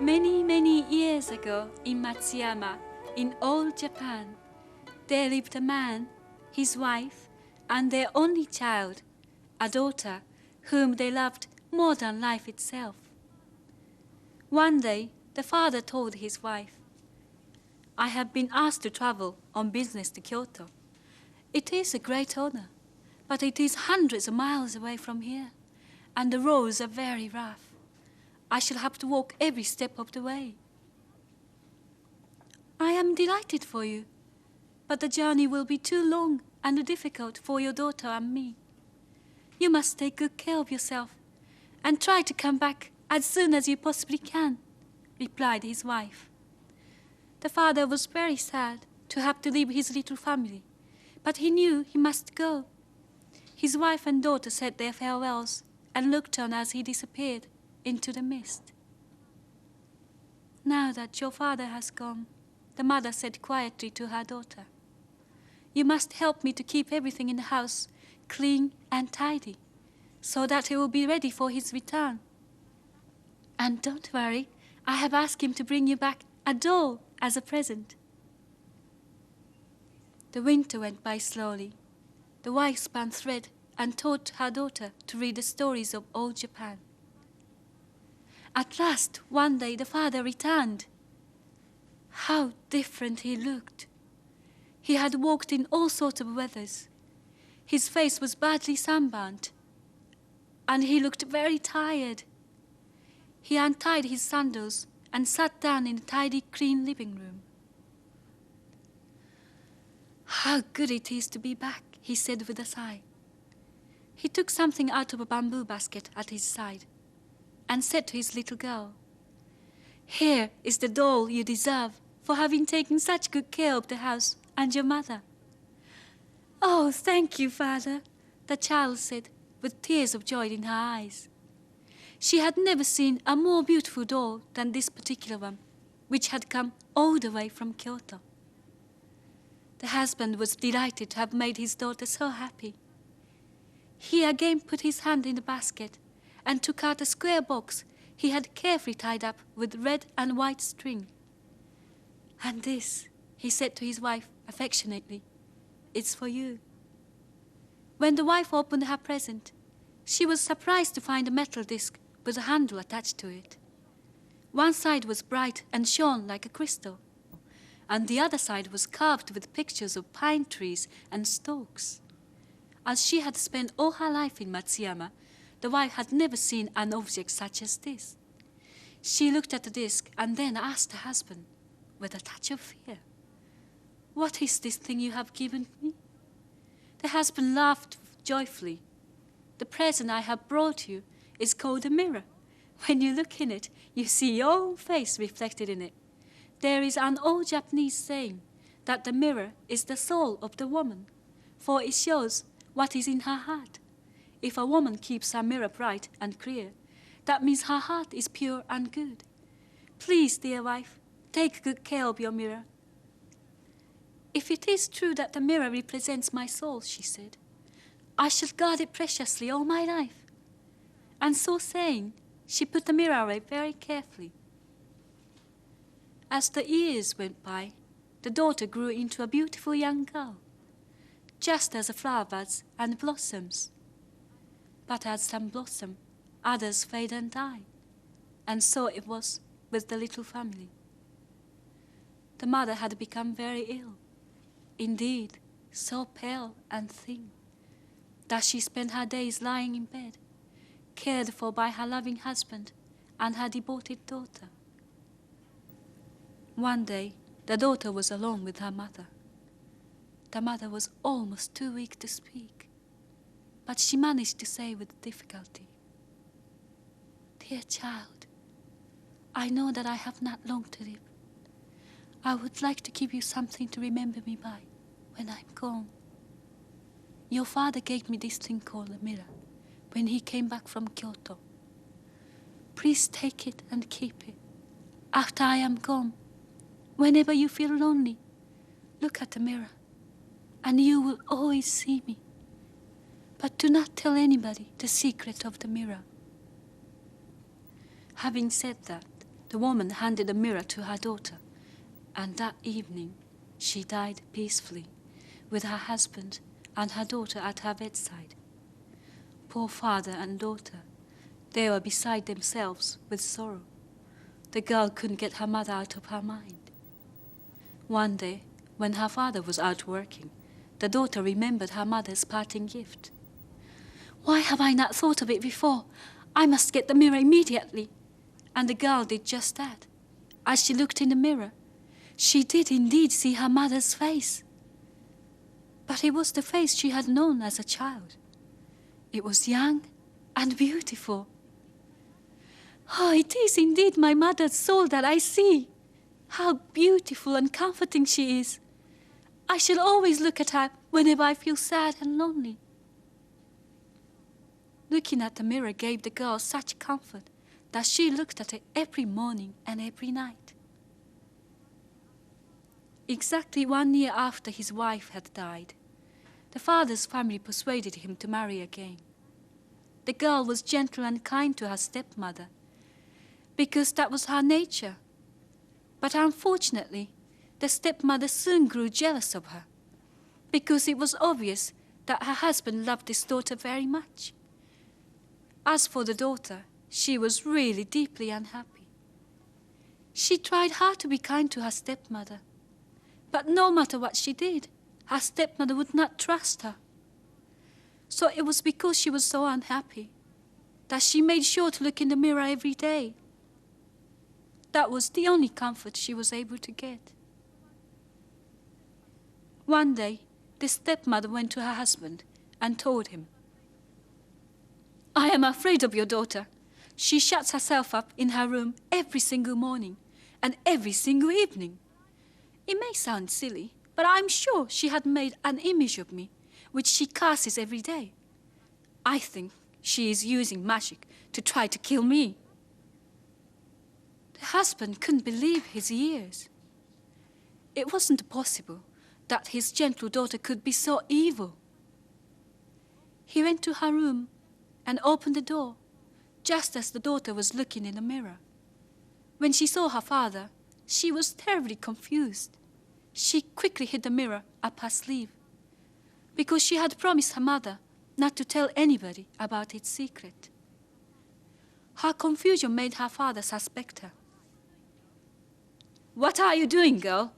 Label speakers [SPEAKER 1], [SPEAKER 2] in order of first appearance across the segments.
[SPEAKER 1] Many, many years ago in Matsuyama, in old Japan, there lived a man, his wife, and their only child, a daughter, whom they loved more than life itself. One day, the father told his wife, "I have been asked to travel on business to Kyoto. It is a great honor, but it is hundreds of miles away from here, and the roads are very rough. I shall have to walk every step of the way." "I am delighted for you, but the journey will be too long and difficult for your daughter and me. You must take good care of yourself and try to come back as soon as you possibly can," replied his wife. The father was very sad to have to leave his little family, but he knew he must go. His wife and daughter said their farewells and looked on as he disappeared into the mist. "Now that your father has gone," the mother said quietly to her daughter, "you must help me to keep everything in the house clean and tidy, so that it will be ready for his return. And don't worry, I have asked him to bring you back a doll as a present." The winter went by slowly. The wife spun thread and taught her daughter to read the stories of old Japan. At last, one day, the father returned. How different he looked. He had walked in all sorts of weathers. His face was badly sunburnt, and he looked very tired. He untied his sandals and sat down in the tidy, clean living room. "How good it is to be back," he said with a sigh. He took something out of a bamboo basket at his side and said to his little girl, "Here is the doll you deserve for having taken such good care of the house and your mother." "Oh, thank you, father," the child said with tears of joy in her eyes. She had never seen a more beautiful doll than this particular one, which had come all the way from Kyoto. The husband was delighted to have made his daughter so happy. He again put his hand in the basket and took out a square box he had carefully tied up with red and white string. "And this," he said to his wife affectionately, "it's for you." When the wife opened her present, she was surprised to find a metal disc with a handle attached to it. One side was bright and shone like a crystal, and the other side was carved with pictures of pine trees and storks. As she had spent all her life in Matsuyama, the wife had never seen an object such as this. She looked at the disc and then asked her husband, with a touch of fear, "What is this thing you have given me?" The husband laughed joyfully. "The present I have brought you is called a mirror. When you look in it, you see your own face reflected in it. There is an old Japanese saying that the mirror is the soul of the woman, for it shows what is in her heart. If a woman keeps her mirror bright and clear, that means her heart is pure and good. Please, dear wife, take good care of your mirror." "If it is true that the mirror represents my soul," she said, "I shall guard it preciously all my life." And so saying, she put the mirror away very carefully. As the years went by, the daughter grew into a beautiful young girl, just as a flower buds and blossoms. But as some blossom, others fade and die, and so it was with the little family. The mother had become very ill, indeed so pale and thin, that she spent her days lying in bed, cared for by her loving husband and her devoted daughter. One day, the daughter was alone with her mother. The mother was almost too weak to speak, but she managed to say with difficulty, "Dear child, I know that I have not long to live. I would like to give you something to remember me by when I'm gone. Your father gave me this thing called a mirror when he came back from Kyoto. Please take it and keep it. After I am gone, whenever you feel lonely, look at the mirror, and you will always see me. But do not tell anybody the secret of the mirror." Having said that, The woman handed a mirror to her daughter, and that evening she died peacefully, with her husband and her daughter at her bedside. Poor father and daughter, they were beside themselves with sorrow. The girl couldn't get her mother out of her mind. One day, when her father was out working, the daughter remembered her mother's parting gift. "Why have I not thought of it before? I must get the mirror immediately." And the girl did just that. As she looked in the mirror, she did indeed see her mother's face. But it was the face she had known as a child. It was young and beautiful. "Oh, it is indeed my mother's soul that I see. How beautiful and comforting she is. I shall always look at her whenever I feel sad and lonely." Looking at the mirror gave the girl such comfort that she looked at it every morning and every night. Exactly 1 year after his wife had died, the father's family persuaded him to marry again. The girl was gentle and kind to her stepmother, because that was her nature. But unfortunately, the stepmother soon grew jealous of her, because it was obvious that her husband loved his daughter very much. As for the daughter, she was really deeply unhappy. She tried hard to be kind to her stepmother, but no matter what she did, her stepmother would not trust her. So it was because she was so unhappy that she made sure to look in the mirror every day. That was the only comfort she was able to get. One day, the stepmother went to her husband and told him, "I am afraid of your daughter. She shuts herself up in her room every single morning and every single evening. It may sound silly, but I'm sure she had made an image of me, which she casts every day. I think she is using magic to try to kill me." The husband couldn't believe his ears. It wasn't possible that his gentle daughter could be so evil. He went to her room and opened the door, just as the daughter was looking in the mirror. When she saw her father, she was terribly confused. She quickly hid the mirror up her sleeve, because she had promised her mother not to tell anybody about its secret. Her confusion made her father suspect her. "What are you doing, girl?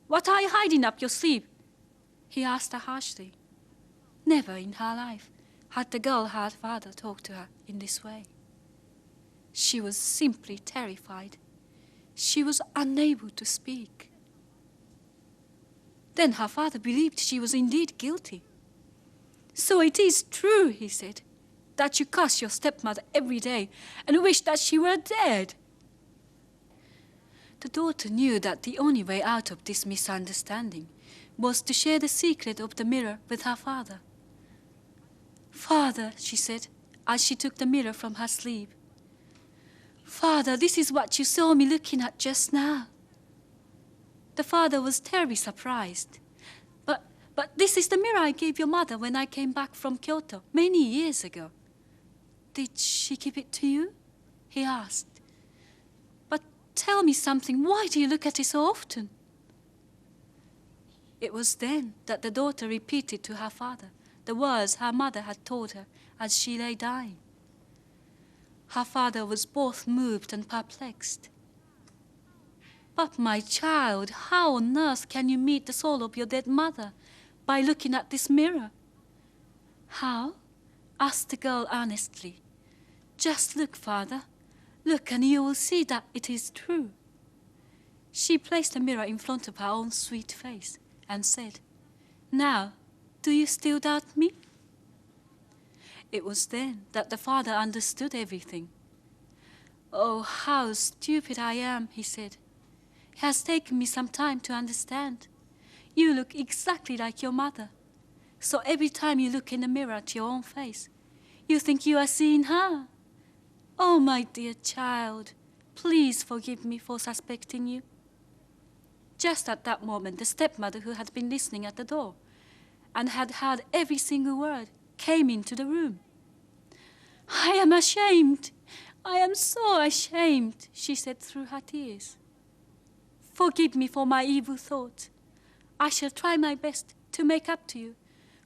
[SPEAKER 1] What are you hiding up your sleeve?" he asked her harshly. Never in her life had the girl heard her father talk to her in this way. She was simply terrified. She was unable to speak. Then her father believed she was indeed guilty. "So it is true," he said, "that you curse your stepmother every day and wish that she were dead." The daughter knew that the only way out of this misunderstanding was to share the secret of the mirror with her father. "Father," she said, as she took the mirror from her sleeve, "Father, this is what you saw me looking at just now." The father was terribly surprised. But this is the mirror I gave your mother when I came back from Kyoto many years ago." "Did she give it to you?" he asked. "But tell me something, why do you look at it so often?" It was then that the daughter repeated to her father the words her mother had told her as she lay dying. Her father was both moved and perplexed. "But my child, how on earth can you meet the soul of your dead mother by looking at this mirror?" "How?" asked the girl earnestly. "Just look, father. Look, and you will see that it is true." She placed the mirror in front of her own sweet face and said, "Now, do you still doubt me?" It was then that the father understood everything. "Oh, how stupid I am," he said. "It has taken me some time to understand. You look exactly like your mother. So every time you look in the mirror at your own face, you think you are seeing her. Oh, my dear child, please forgive me for suspecting you." Just at that moment, the stepmother, who had been listening at the door and had heard every single word, came into the room. "I am ashamed. I am so ashamed, she said through her tears. Forgive me for my evil thoughts. I shall try my best to make up to you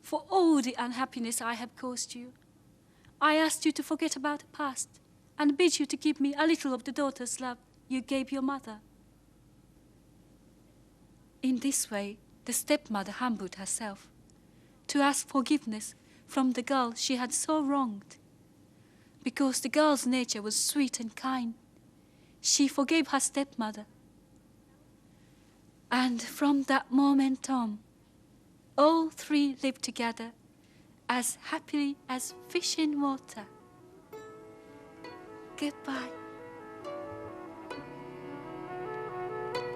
[SPEAKER 1] for all the unhappiness I have caused you. I asked you to forget about the past and bid you to give me a little of the daughter's love you gave your mother. In this way, the stepmother humbled herself to ask forgiveness from the girl she had so wronged. Because the girl's nature was sweet and kind, she forgave her stepmother. And from that moment on, all three lived together as happily as fish in water. Goodbye.